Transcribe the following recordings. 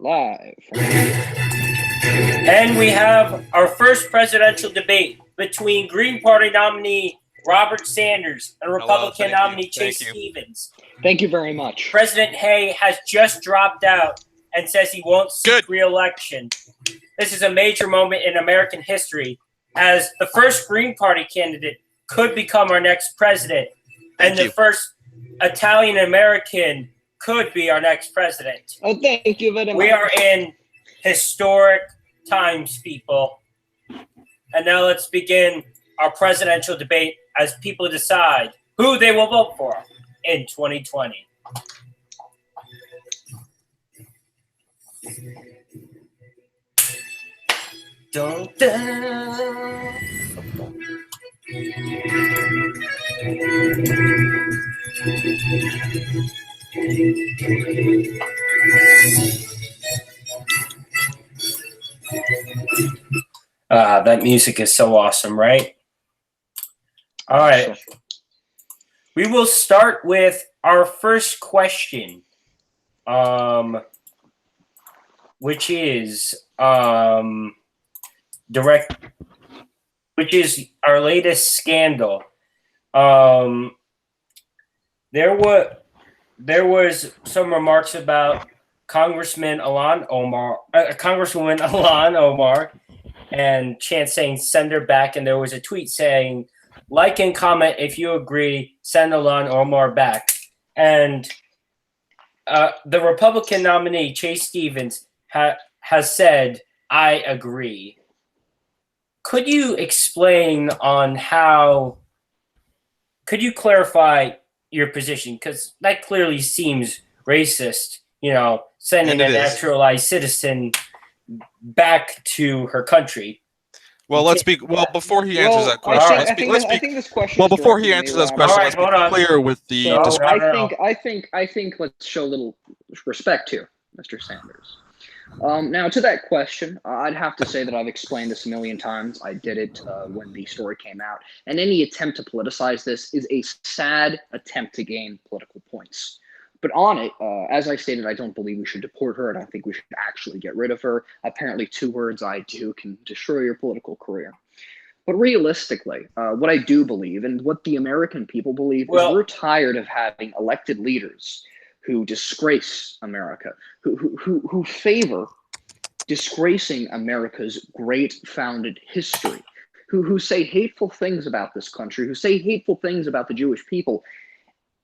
Live from the And we have our first presidential debate between Green Party nominee Robert Sanders and Republican nominee Chase Stevens. Thank you very much. President Hay has just dropped out and says he won't seek re-election. This is a major moment in American history, as the first Green Party candidate could become our next president, and the first Italian American could be our next president. Oh, thank you very much. We are in historic times, people. And now let's begin our presidential debate as people decide who they will vote for in 2020. Dun, dun. That music is so awesome, right? All right. We will start with our first question, which is which is our latest scandal. There was some remarks about Congresswoman Ilhan Omar, and chant saying send her back, and there was a tweet saying like and comment if you agree, send Ilhan Omar back. And the Republican nominee Chase Stevens has said I agree. Could you explain on how? Could you clarify your position? Because that clearly seems racist. You know, sending a naturalized citizen back to her country. Well, let's be before he answers that question. I think this question. Well, before he answers that question, let's be clear with the. So I think let's show a little respect here, Mr. Sanders. Now, to that question, I'd have to say that I've explained this a million times. I did it when the story came out. And any attempt to politicize this is a sad attempt to gain political points. But on it, as I stated, I don't believe we should deport her. I don't think we should actually get rid of her. Apparently, 2 words I do can destroy your political career. But realistically, what I do believe and what the American people believe is we're tired of having elected leaders who disgrace America, who favor disgracing America's great founded history, who say hateful things about this country, who say hateful things about the Jewish people,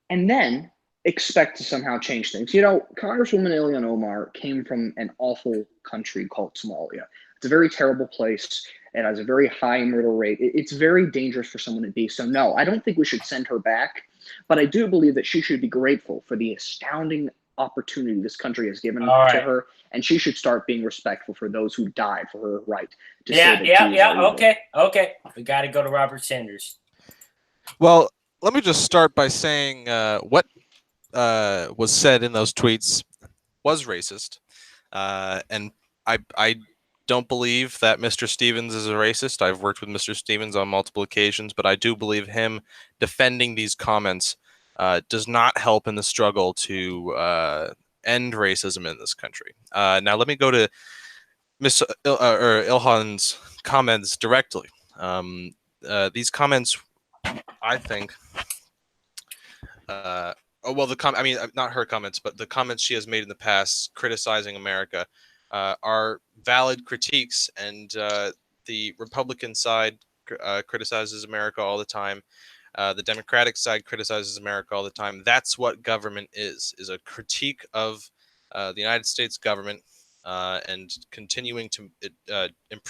and then expect to somehow change things. You know, Congresswoman Ilhan Omar came from an awful country called Somalia. It's a very terrible place. It has a very high murder rate. It's very dangerous for someone to be. So no, I don't think we should send her back. But I do believe that she should be grateful for the astounding opportunity this country has given to her, and she should start being respectful for those who died for her right to say that Okay. We got to go to Robert Sanders. Well, let me just start by saying what was said in those tweets was racist, and I don't believe that Mr. Stevens is a racist. I've worked with Mr. Stevens on multiple occasions, but I do believe him defending these comments does not help in the struggle to end racism in this country. Now, let me go to Ms. Ilhan's comments directly. These comments, I think, not her comments, but the comments she has made in the past criticizing America are valid critiques, and the Republican side criticizes America all the time. The Democratic side criticizes America all the time. That's what government is a critique of the United States government and continuing to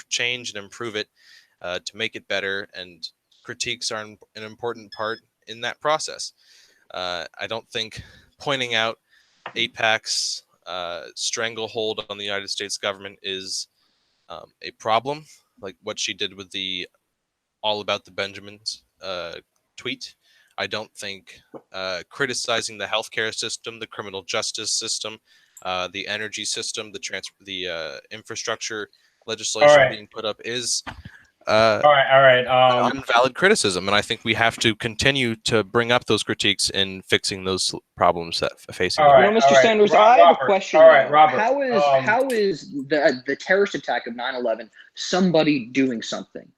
change and improve it to make it better, and critiques are an important part in that process. I don't think pointing out AIPAC's stranglehold on the United States government is a problem, like what she did with the All About the Benjamins tweet. I don't think criticizing the healthcare system, the criminal justice system, the energy system, the infrastructure legislation being put up is All right. unvalid criticism, and I think we have to continue to bring up those critiques in fixing those problems that facing All them. right. Mr. Sanders, I have a question. All right, though. Robert. How is the terrorist attack of 9/11 somebody doing something?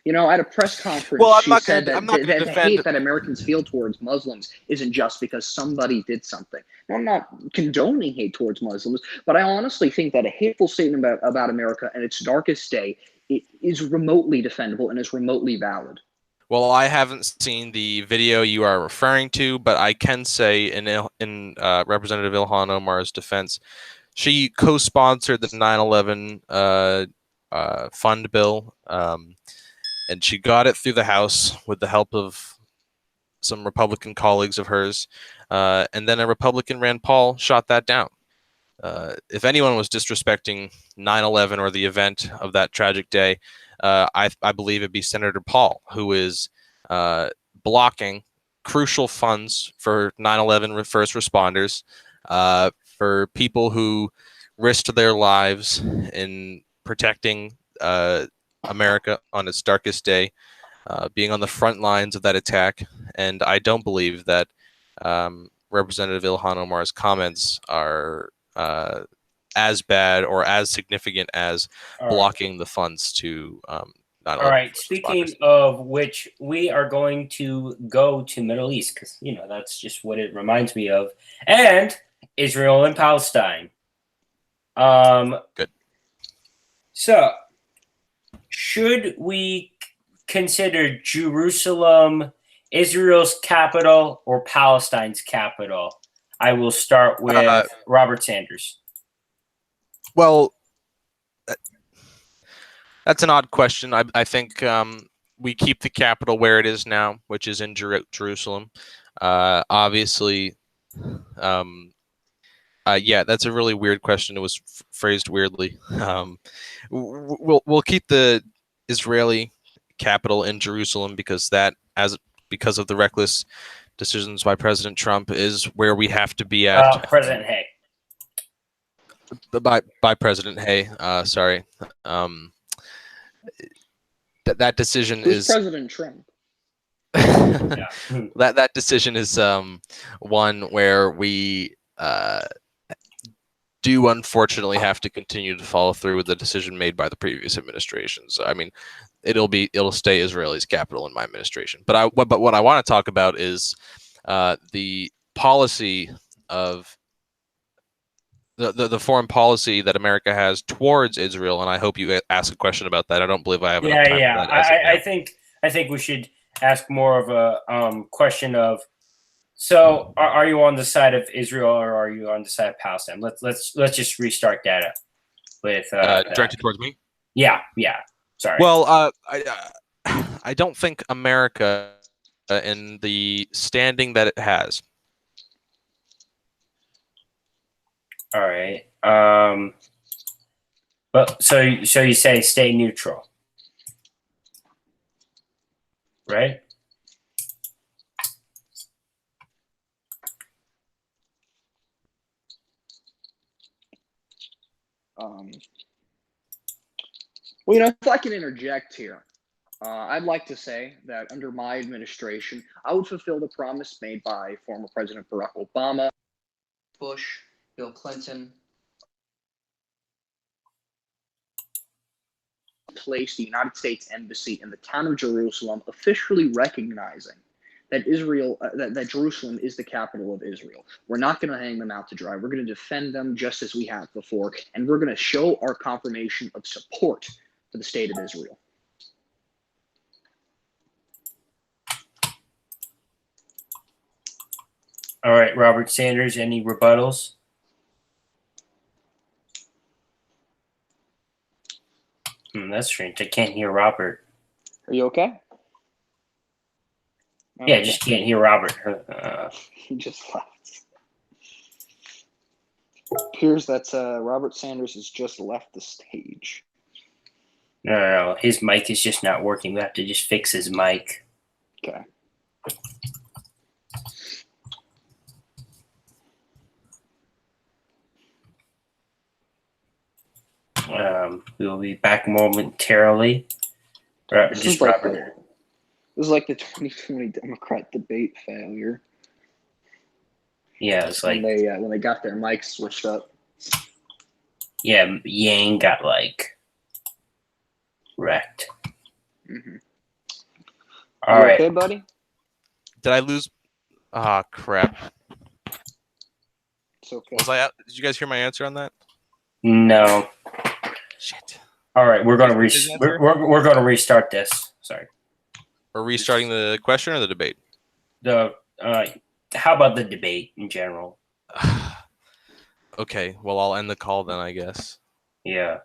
At a press conference, Well, she said I'm that not gonna the defend. hate that Americans feel towards Muslims isn't just because somebody did something. Now, I'm not condoning hate towards Muslims, but I honestly think that a hateful statement about America and its darkest day is remotely defendable and is remotely valid. Well, I haven't seen the video you are referring to, but I can say in Representative Ilhan Omar's defense, she co-sponsored the 9/11 fund bill, and she got it through the House with the help of some Republican colleagues of hers, and then a Republican, Rand Paul, shot that down. If anyone was disrespecting 9/11 or the event of that tragic day, I believe it'd be Senator Paul, who is blocking crucial funds for 9/11 first responders, for people who risked their lives in protecting America on its darkest day, being on the front lines of that attack. And I don't believe that Representative Ilhan Omar's comments are as bad or as significant as blocking the funds to 9/11. All right. Speaking of which, we are going to go to Middle East because that's just what it reminds me of, and Israel and Palestine. Good. So, should we consider Jerusalem Israel's capital or Palestine's capital? I will start with Robert Sanders. Well, that's an odd question. I think we keep the capital where it is now, which is in Jerusalem. Obviously, yeah, that's a really weird question. It was phrased weirdly. We'll keep the Israeli capital in Jerusalem because of the reckless decisions by President Trump is where we have to be at. President Hay. By President Hay. Sorry. That decision Who's is President Trump. that decision is one where we do unfortunately have to continue to follow through with the decision made by the previous administration. So I mean, it'll stay Israel's capital in my administration. But what I want to talk about is the policy of the foreign policy that America has towards Israel, and I hope you ask a question about that. I don't believe I have enough time for that. I think we should ask more of a question of. So, are you on the side of Israel or are you on the side of Palestine? Let's just restart that with directed towards me. Yeah. Sorry. Well, I don't think America, in the standing that it has. All right. But so you say stay neutral, right? Well, if I can interject here, I'd like to say that under my administration, I would fulfill the promise made by former President Barack Obama, Bush, Bill Clinton, place the United States Embassy in the town of Jerusalem, officially recognizing that that Jerusalem is the capital of Israel. We're not going to hang them out to dry. We're going to defend them just as we have before, and we're going to show our confirmation of support for the state of Israel. All right, Robert Sanders, any rebuttals? That's strange. I can't hear Robert. Are you okay? Yeah, I just can't hear Robert. He just left. Appears that Robert Sanders has just left the stage. No. His mic is just not working. We have to just fix his mic. Okay. We will be back momentarily. This Just is like Robert. this is like the 2020 Democrat debate failure Yeah, it's like when they got their mics switched up. yeah, Yang got like wrecked. Mm-hmm. All You right. okay, buddy? Did I lose? Ah, crap. It's okay. Was I out? Did you guys hear my answer on that? No. Shit. All right, we're gonna His answer? we're gonna restart this. Sorry. Or restarting the question or the debate? The how about the debate in general? Okay, well, I'll end the call then, I guess. Yeah.